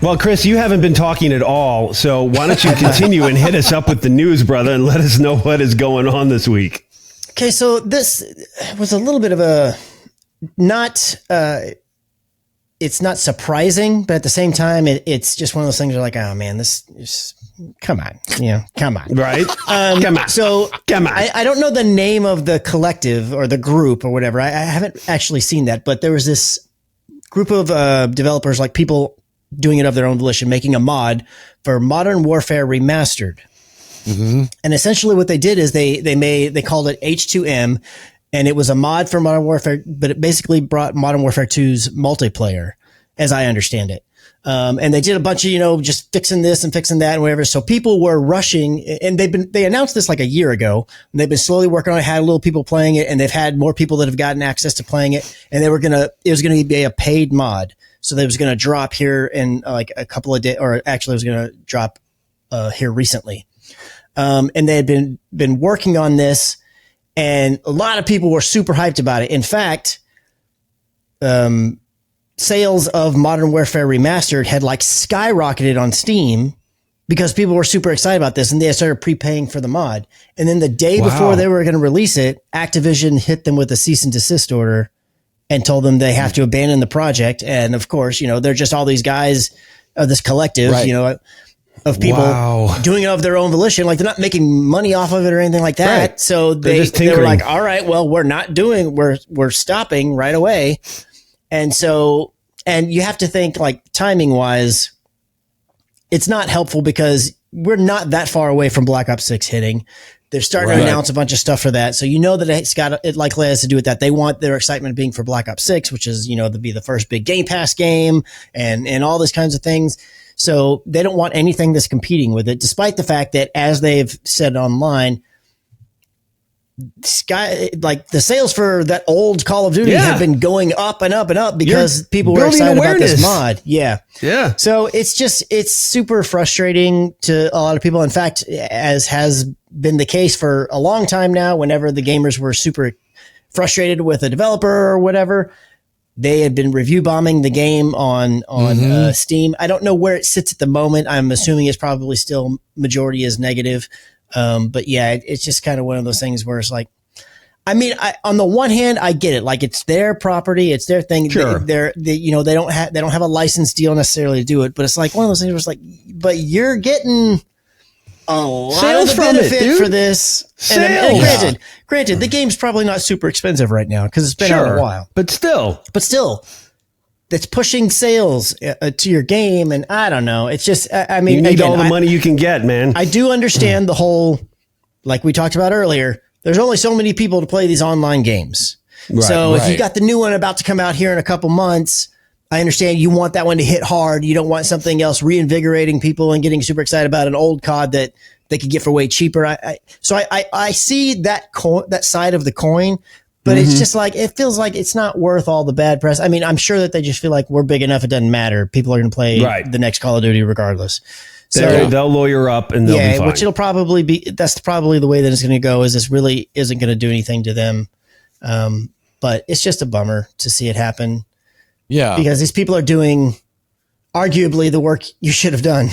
Well, Chris, you haven't been talking at all, so why don't you continue and hit us up with the news, brother, and let us know what is going on this week. Okay, so this was a little bit of a it's not surprising, but at the same time, it's just one of those things where like, oh man, this is, come on. Right? Come on. So come on. I don't know the name of the collective or the group or whatever. I haven't actually seen that, but there was this group of developers, like people doing it of their own volition, making a mod for Modern Warfare Remastered. Mm-hmm. And essentially what they did is they called it H2M, and it was a mod for Modern Warfare, but it basically brought Modern Warfare 2's multiplayer, as I understand it. And they did a bunch of, just fixing this and fixing that and whatever. So people were rushing, and they announced this like a year ago, and they've been slowly working on it, had little people playing it, and they've had more people that have gotten access to playing it. And it was going to be a paid mod. So they was going to drop here in like a couple of days, or actually it was going to drop here recently. And they had been working on this, and a lot of people were super hyped about it. In fact, sales of Modern Warfare Remastered had like skyrocketed on Steam because people were super excited about this, and they started prepaying for the mod. And then the day before they were going to release it, Activision hit them with a cease and desist order and told them they have to abandon the project. And of course, they're just all these guys of this collective, right. Of people doing it of their own volition. Like, they're not making money off of it or anything like that. Right. So they were like, all right, well, we're stopping right away. And so, and you have to think like timing wise, it's not helpful because we're not that far away from Black Ops 6 hitting. They're starting to announce a bunch of stuff for that. So that it likely has to do with that. They want their excitement being for Black Ops 6, which is, to be the first big Game Pass game and all these kinds of things. So they don't want anything that's competing with it, despite the fact that, as they've said online, the sales for that old Call of Duty have been going up and up and up because people were excited about this mod. Yeah. Yeah. So it's super frustrating to a lot of people. In fact, as has been the case for a long time now, whenever the gamers were super frustrated with a developer or whatever, they had been review bombing the game on Steam. I don't know where it sits at the moment. I'm assuming it's probably still majority is negative. But yeah, it's just kind of one of those things where it's like, I mean, on the one hand, I get it. Like, it's their property, it's their thing. Sure. They don't have a license deal necessarily to do it, but it's like one of those things where it's like, but you're getting a lot of benefit for this. And granted, the game's probably not super expensive right now because it's been out a while. But still, that's pushing sales to your game, and I don't know. It's just, I mean, you need all the money you can get, man. I do understand the whole, like we talked about earlier. There's only so many people to play these online games. Right, so if you got the new one about to come out here in a couple months, I understand you want that one to hit hard. You don't want something else reinvigorating people and getting super excited about an old COD that they could get for way cheaper. So I see that side of the coin, but it's just like, it feels like it's not worth all the bad press. I mean, I'm sure that they just feel like we're big enough. It doesn't matter. People are going to play the next Call of Duty regardless. So they'll lawyer up and they'll be fine. Which it'll probably be, that's probably the way that it's going to go, is this really isn't going to do anything to them. But it's just a bummer to see it happen. Yeah. Because these people are doing arguably the work you should have done.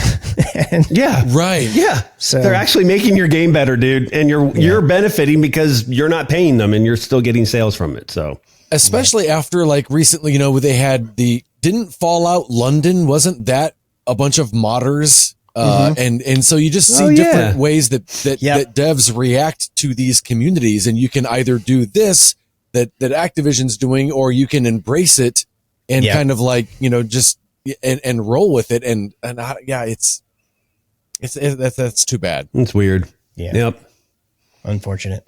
So they're actually making your game better, dude. And you're benefiting because you're not paying them and you're still getting sales from it. So especially after, like, recently, they had didn't Fallout London, wasn't that a bunch of modders? And so you just see different ways that devs react to these communities, and you can either do this that Activision's doing, or you can embrace it and kind of like, just and roll with it. And that's too bad. It's weird. Yeah. Yep. Unfortunate.